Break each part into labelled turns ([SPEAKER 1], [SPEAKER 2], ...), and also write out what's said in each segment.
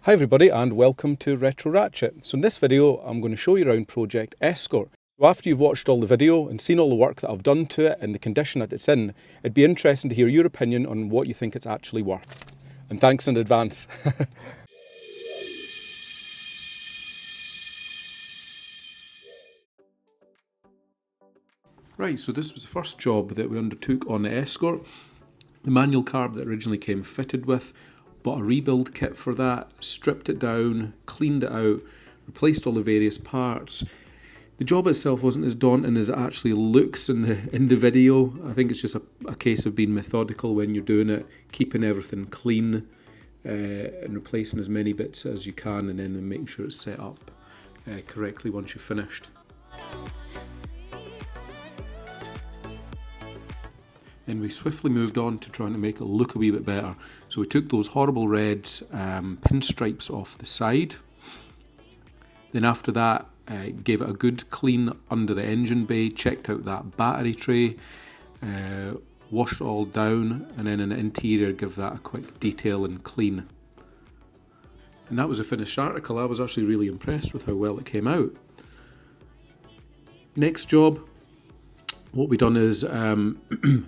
[SPEAKER 1] Hi everybody and welcome to Retro Ratchet. So in this video I'm going to show you around Project Escort. So after you've watched all the video and seen all the work that I've done to it and the condition that it's in, it'd be interesting to hear your opinion on what you think it's actually worth. And thanks in advance. Right, so this was the first job that we undertook on the Escort. The manual carb that originally came fitted with, bought a rebuild kit for that, stripped it down, cleaned it out, replaced all the various parts. The job itself wasn't as daunting as it actually looks in the video. I think it's just a case of being methodical when you're doing it, keeping everything clean and replacing as many bits as you can, and then making sure it's set up correctly once you're finished. Then we swiftly moved on to trying to make it look a wee bit better. So we took those horrible red pinstripes off the side. Then after that, gave it a good clean under the engine bay, checked out that battery tray, washed it all down, and then in the interior give that a quick detail and clean. And that was a finished article. I was actually really impressed with how well it came out. Next job, what we done is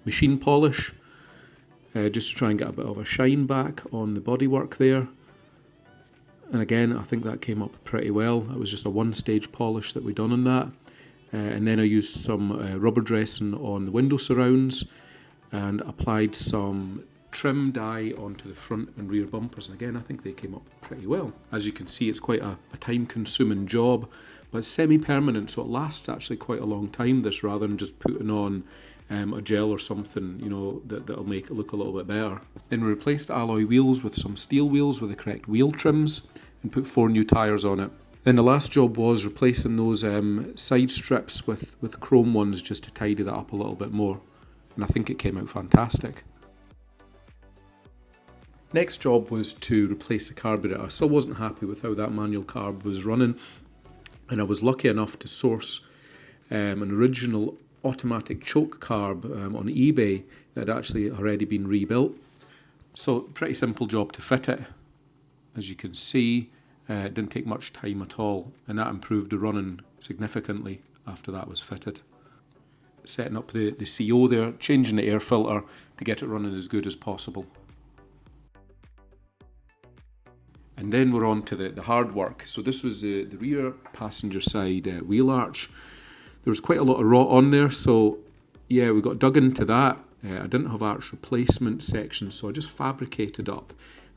[SPEAKER 1] machine polish, just to try and get a bit of a shine back on the bodywork there. And again, I think that came up pretty well. It was just a one-stage polish that we done on that. And then I used some rubber dressing on the window surrounds and applied some trim dye onto the front and rear bumpers. And again, I think they came up pretty well. As you can see, it's quite a time-consuming job, but it's semi-permanent, so it lasts actually quite a long time, this, rather than just putting on a gel or something, you know, that'll make it look a little bit better. Then we replaced alloy wheels with some steel wheels with the correct wheel trims and put 4 new tyres on it. Then the last job was replacing those side strips with chrome ones, just to tidy that up a little bit more. And I think it came out fantastic. Next job was to replace the carburetor. I still wasn't happy with how that manual carb was running, and I was lucky enough to source an original automatic choke carb on eBay that had actually already been rebuilt. So pretty simple job to fit it. As you can see, it didn't take much time at all, and that improved the running significantly after that was fitted. Setting up the CO there, changing the air filter to get it running as good as possible. And then we're on to the hard work. So this was the rear passenger side wheel arch. There was quite a lot of rot on there, so yeah, we got dug into that. I didn't have arch replacement sections, so I just fabricated up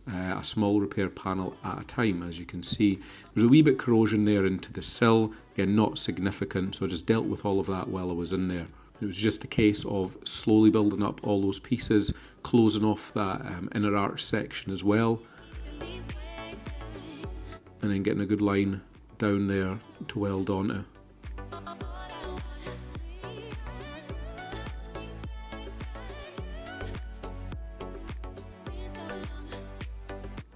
[SPEAKER 1] a small repair panel at a time. As you can see, there's a wee bit corrosion there into the sill, again not significant, so I just dealt with all of that while I was in there. It was just a case of slowly building up all those pieces, closing off that inner arch section as well, and then getting a good line down there to weld onto.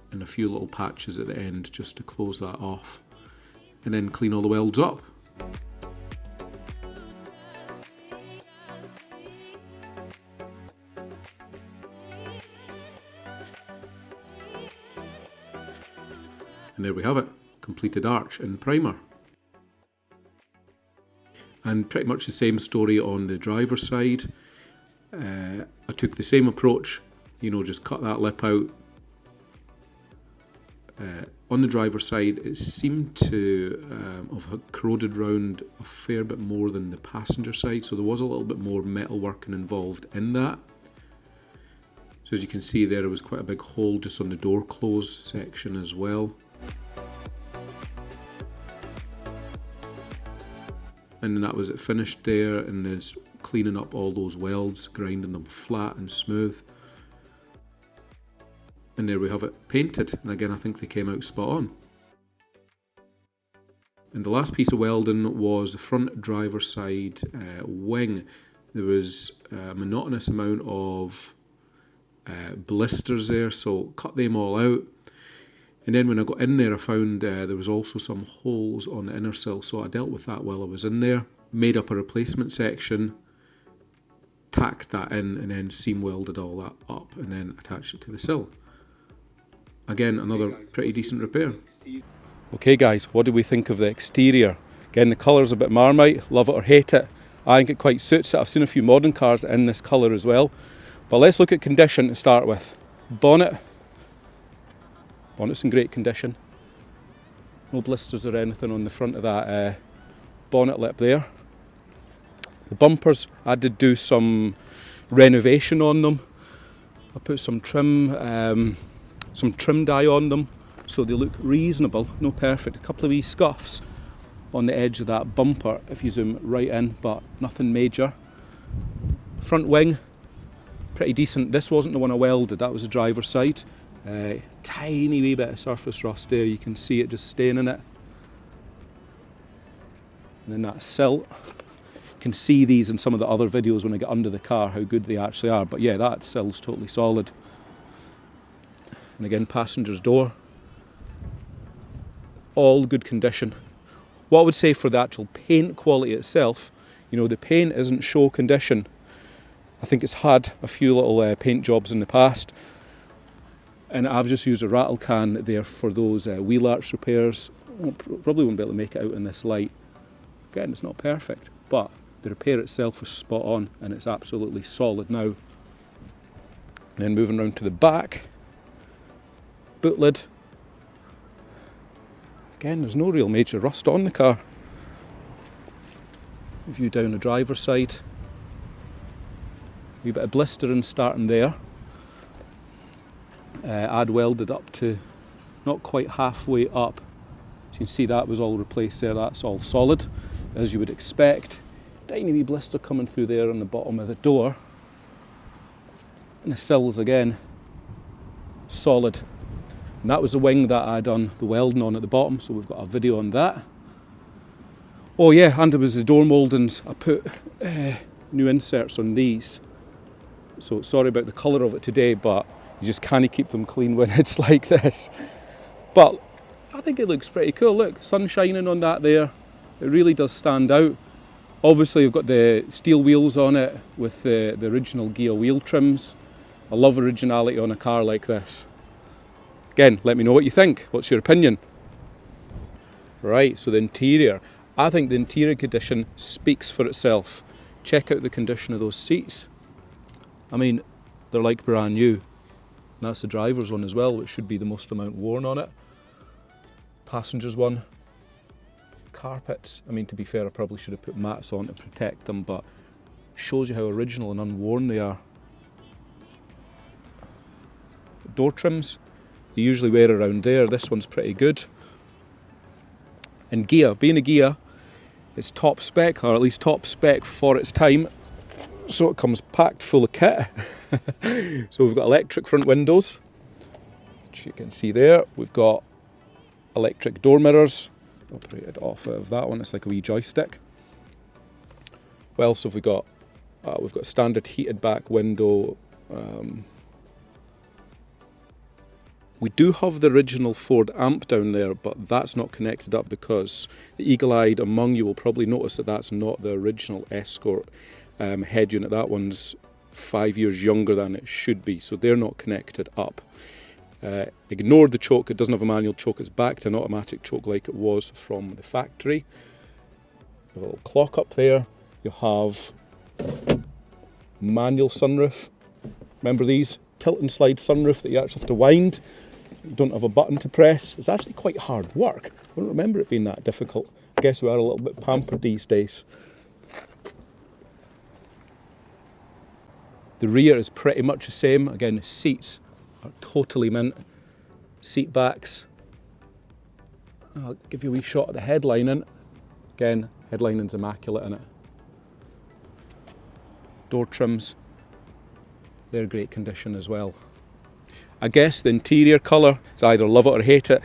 [SPEAKER 1] And a few little patches at the end just to close that off, and then clean all the welds up. And there we have it, completed arch and primer. And pretty much the same story on the driver's side. I took the same approach, you know, just cut that lip out. On the driver's side, it seemed to have corroded round a fair bit more than the passenger side, so there was a little bit more metal working involved in that. So as you can see there was quite a big hole just on the door close section as well. And then that was it finished there, and there's cleaning up all those welds, grinding them flat and smooth. And there we have it painted, and again I think they came out spot on. And the last piece of welding was the front driver's side wing. There was a monotonous amount of blisters there, so cut them all out. And then when I got in there, I found there was also some holes on the inner sill, so I dealt with that while I was in there. Made up a replacement section, tacked that in, and then seam welded all that up, and then attached it to the sill. again, another pretty decent repair. Okay guys, what do we think of the exterior? Again, the colour's a bit Marmite, love it or hate it. I think it quite suits it. I've seen a few modern cars in this colour as well. But let's look at condition to start with. Bonnet. Bonnet's in great condition. No blisters or anything on the front of that bonnet lip there. The bumpers, I did do some renovation on them. I put some trim dye on them, so they look reasonable, no perfect. A couple of wee scuffs on the edge of that bumper if you zoom right in, but nothing major. Front wing, pretty decent. This wasn't the one I welded, that was the driver's side. Tiny wee bit of surface rust there, you can see it just staining it. And then that sill, you can see these in some of the other videos when I get under the car, how good they actually are. But yeah, that sill's totally solid. And again, passenger's door, all good condition. What I would say for the actual paint quality itself, you know, the paint isn't show condition. I think it's had a few little paint jobs in the past, and I've just used a rattle can there for those wheel arch repairs. Probably won't be able to make it out in this light. Again, it's not perfect, but the repair itself was spot on and it's absolutely solid now. And then moving around to the back, boot lid. Again, there's no real major rust on the car. View down the driver's side. A wee bit of blistering starting there. I'd welded up to not quite halfway up. So you can see that was all replaced there, that's all solid, as you would expect. Tiny wee blister coming through there on the bottom of the door. And the sills again, solid. And that was the wing that I'd done the welding on at the bottom, so we've got a video on that. Oh yeah, and there was the door mouldings. I put new inserts on these. So sorry about the colour of it today, but you just can't keep them clean when it's like this. But I think it looks pretty cool. Look, sun shining on that there. It really does stand out. Obviously you've got the steel wheels on it with the original Ghia wheel trims. I love originality on a car like this. Again, let me know what you think. What's your opinion? Right, so the interior. I think the interior condition speaks for itself. Check out the condition of those seats. I mean, they're like brand new. And that's the driver's one as well, which should be the most amount worn on it. Passenger's one. Carpets. I mean, to be fair, I probably should have put mats on to protect them, but shows you how original and unworn they are. Door trims. They usually wear around there. This one's pretty good. And Ghia, being a Ghia, it's top spec, or at least top spec for its time. So it comes packed full of kit. So we've got electric front windows, which you can see there. We've got electric door mirrors. Operated off of that one, it's like a wee joystick. What else have we got? We've got standard heated back window. We do have the original Ford amp down there, but that's not connected up because the eagle-eyed among you will probably notice that that's not the original Escort head unit. That one's 5 years younger than it should be, so they're not connected up. Ignore the choke, it doesn't have a manual choke, it's back to an automatic choke like it was from the factory. A little clock up there. You have manual sunroof. Remember these? Tilt and slide sunroof that you actually have to wind. You don't have a button to press. It's actually quite hard work. I don't remember it being that difficult. I guess we are a little bit pampered these days. The rear is pretty much the same. Again, the seats are totally mint. Seat backs. I'll give you a wee shot of the headlining. Again, headlining's immaculate in it. Door trims. They're great condition as well. I guess the interior colour is either love it or hate it.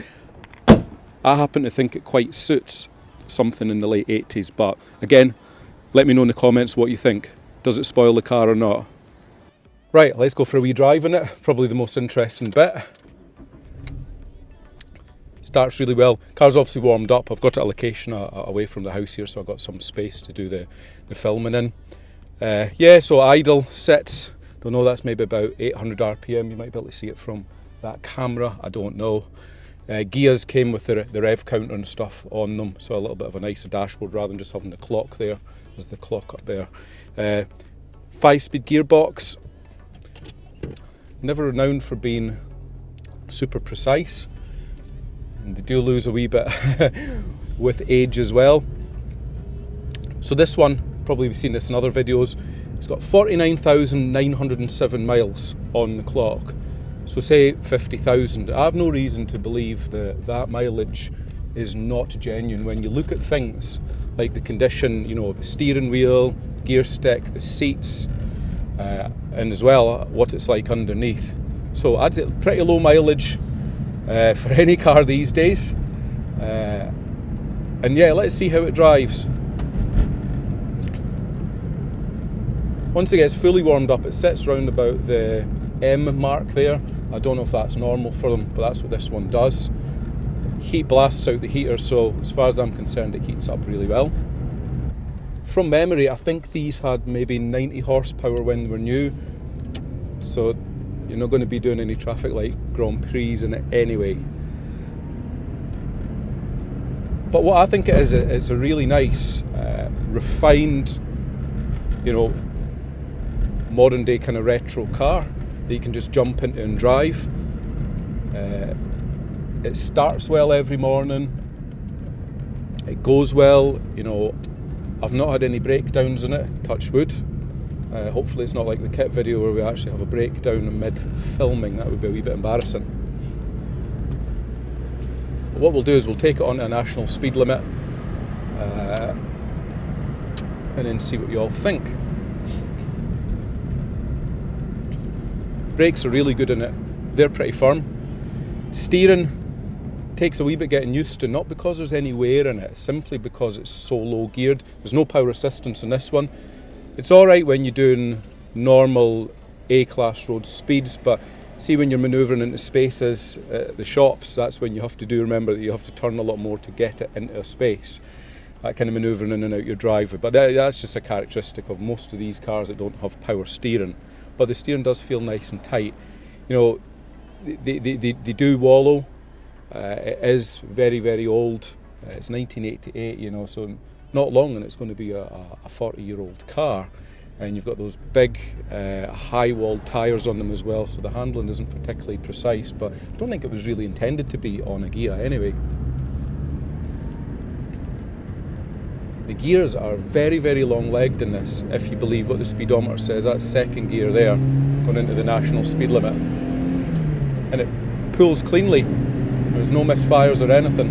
[SPEAKER 1] I happen to think it quite suits something in the late 80s, but again, let me know in the comments what you think. Does it spoil the car or not? Right, let's go for a wee drive in it. Probably the most interesting bit. Starts really well. Car's obviously warmed up. I've got it a location away from the house here, so I've got some space to do the filming in. Yeah, so idle sits. Don't know, that's maybe about 800 RPM. You might be able to see it from that camera, I don't know. Ghias came with the rev counter and stuff on them, so a little bit of a nicer dashboard rather than just having the clock there. There's the clock up there. 5-speed gearbox. Never renowned for being super precise, and they do lose a wee bit with age as well. So this one, probably you've seen this in other videos, it's got 49,907 miles on the clock. So say 50,000. I have no reason to believe that that mileage is not genuine when you look at things like the condition, you know, of the steering wheel, gear stick, the seats, and as well what it's like underneath. So I'd say pretty low mileage for any car these days. And yeah, let's see how it drives. Once it gets fully warmed up, it sits round about the M mark there. I don't know if that's normal for them, but that's what this one does. Heat blasts out the heater, so as far as I'm concerned, it heats up really well. From memory, I think these had maybe 90 horsepower when they were new, so you're not going to be doing any traffic light Grand Prix in it anyway. But what I think it is, it's a really nice, refined, you know, modern day kind of retro car that you can just jump into and drive. It starts well every morning. It goes well, you know. I've not had any breakdowns in it, touch wood. Hopefully it's not like the kit video where we actually have a breakdown in mid-filming. That would be a wee bit embarrassing. But what we'll do is we'll take it on to a national speed limit and then see what you all think. Brakes are really good in it. They're pretty firm. Steering takes a wee bit getting used to, not because there's any wear in it, simply because it's so low geared. There's no power assistance in this one. It's alright when you're doing normal A-class road speeds, but see when you're manoeuvring into spaces at the shops, that's when you have to remember that you have to turn a lot more to get it into a space. That kind of manoeuvring in and out your driveway. But that's just a characteristic of most of these cars that don't have power steering. But the steering does feel nice and tight. You know, they do wallow. It is very, very old. It's 1988, you know, so not long and it's going to be a 40-year-old car. And you've got those big, high-walled tyres on them as well, so the handling isn't particularly precise, but I don't think it was really intended to be on a Ghia anyway. The gears are very, very long-legged in this, if you believe what the speedometer says. That's second gear there, going into the national speed limit. And it pulls cleanly. There's no misfires or anything.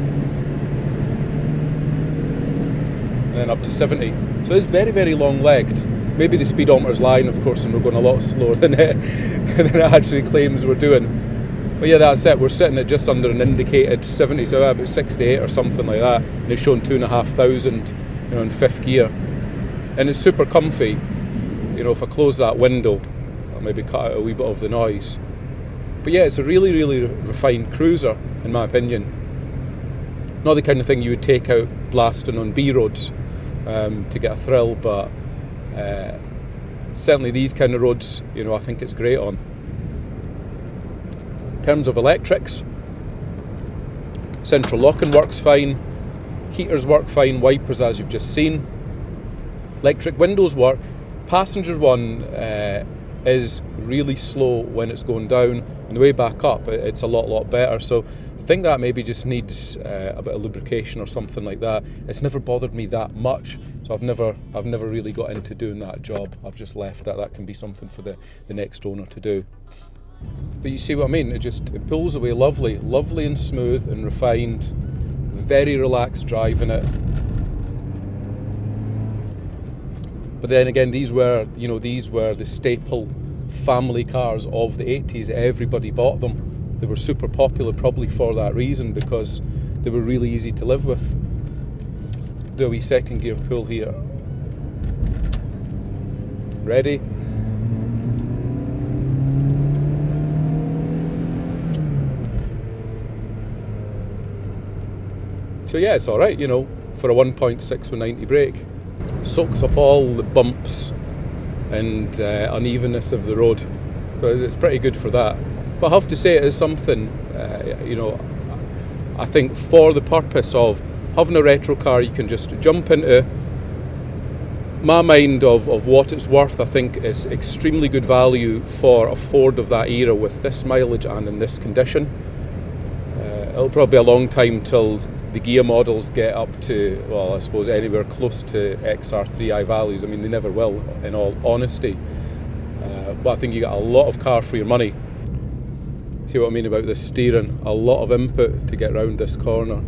[SPEAKER 1] And then up to 70. So it's very, very long-legged. Maybe the speedometer's lying, of course, and we're going a lot slower than it actually claims we're doing. But yeah, that's it. We're sitting at just under an indicated 70, so about 68 or something like that. And it's showing 2,500, you know, in fifth gear. And it's super comfy. You know, if I close that window, I'll maybe cut out a wee bit of the noise. But yeah, it's a really, really refined cruiser, in my opinion. Not the kind of thing you would take out blasting on B roads to get a thrill, but certainly these kind of roads, you know, I think it's great on. In terms of electrics, central locking works fine, heaters work fine, wipers as you've just seen, electric windows work. Passenger one is really slow when it's going down, and the way back up it's a lot better, so I think that maybe just needs a bit of lubrication or something like that. It's never bothered me that much, so I've never really got into doing that job. I've just left that can be something for the next owner to do. But you see what I mean, it pulls away lovely and smooth and refined, very relaxed driving it. But then again, these were the staple family cars of the 80s. Everybody bought them. They were super popular probably for that reason, because they were really easy to live with. Do a wee second gear pull here. Ready? So yeah, it's alright, you know, for a 1.6 with 90 brake. Soaks up all the bumps and unevenness of the road. But it's pretty good for that. But I have to say it is something, I think for the purpose of having a retro car you can just jump into. My mind of what it's worth, I think it's extremely good value for a Ford of that era with this mileage and in this condition. It'll probably be a long time till the Ghia models get up to, well, I suppose anywhere close to XR3i values. I mean, they never will, in all honesty. But I think you get a lot of car for your money. See what I mean about this steering? A lot of input to get round this corner.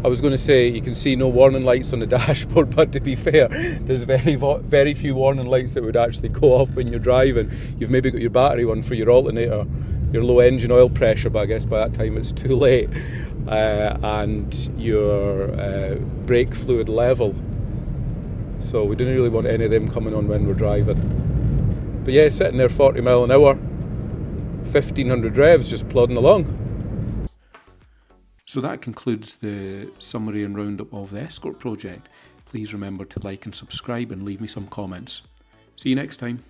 [SPEAKER 1] I was going to say you can see no warning lights on the dashboard, but to be fair, there's very few warning lights that would actually go off when you're driving. You've maybe got your battery one for your alternator, your low engine oil pressure, but I guess by that time it's too late, and your brake fluid level. So we didn't really want any of them coming on when we're driving. But yeah, sitting there 40 mile an hour, 1500 revs, just plodding along. So that concludes the summary and roundup of the Escort project. Please remember to like and subscribe and leave me some comments. See you next time.